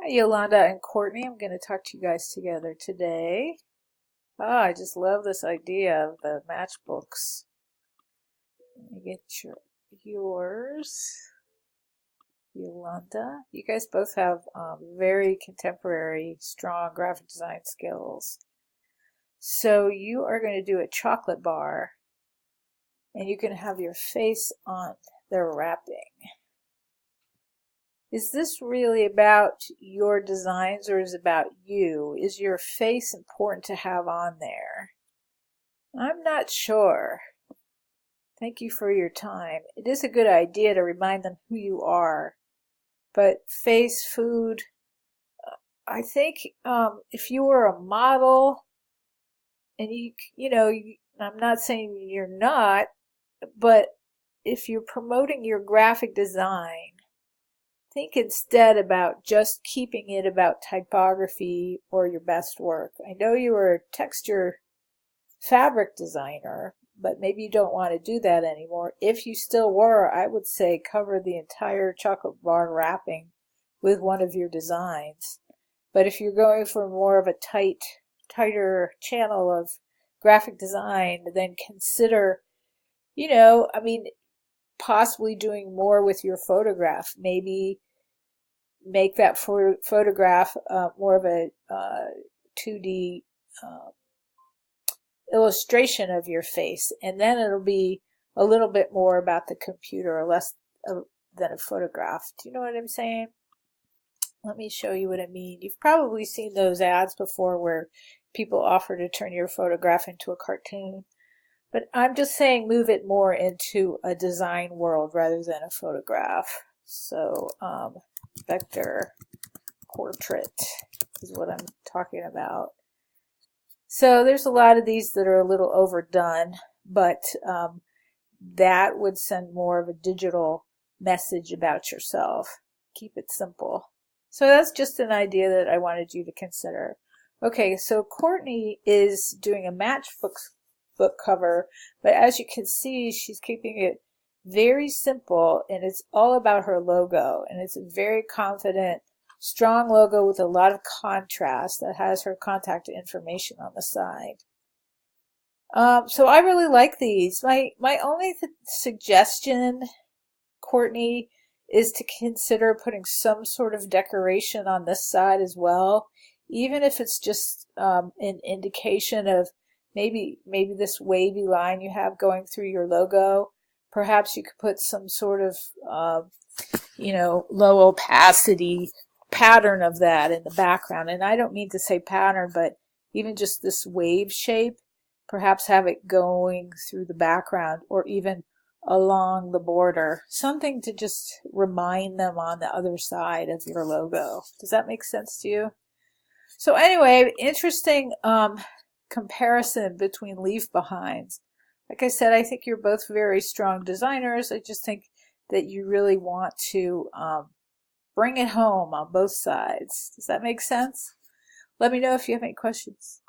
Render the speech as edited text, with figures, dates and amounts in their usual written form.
Hi, Yolanda and Courtney. I'm going to talk to you guys together today. I just love this idea of the matchbooks. Let me get yours, Yolanda. You guys both have very contemporary, strong graphic design skills. So you are going to do a chocolate bar, and you can have your face on the wrapping. Is this really about your designs or is it about you? Is your face important to have on there? I'm not sure. Thank you for your time. It is a good idea to remind them who you are. But face, food, I think if you were a model and I'm not saying you're not, but if you're promoting your graphic design, think instead about just keeping it about typography or your best work. I know you were a texture fabric designer, but maybe you don't want to do that anymore. If you still were, I would say cover the entire chocolate bar wrapping with one of your designs. But if you're going for more of a tighter channel of graphic design, then consider, possibly doing more with your photograph. Maybe make that photograph more of a 2D illustration of your face, and then it'll be a little bit more about the computer or less than a photograph. Do you know what I'm saying? Let me show you what I mean. You've probably seen those ads before where people offer to turn your photograph into a cartoon. But I'm just saying move it more into a design world rather than a photograph. So vector portrait is what I'm talking about. So there's a lot of these that are a little overdone, but that would send more of a digital message about yourself. Keep it simple. So that's just an idea that I wanted you to consider. Okay, so Courtney is doing a matchbook book cover, but as you can see, she's keeping it very simple, and it's all about her logo, and it's a very confident, strong logo with a lot of contrast that has her contact information on the side. So I really like these. My only suggestion, Courtney, is to consider putting some sort of decoration on this side as well, even if it's just an indication of maybe this wavy line you have going through your logo. Perhaps you could put some sort of low opacity pattern of that in the background. And I don't mean to say pattern, but even just this wave shape, perhaps have it going through the background or even along the border. Something to just remind them on the other side of your logo. Does that make sense to you? So anyway, interesting comparison between leave behinds. Like I said, I think you're both very strong designers. I just think that you really want to bring it home on both sides. Does that make sense? Let me know if you have any questions.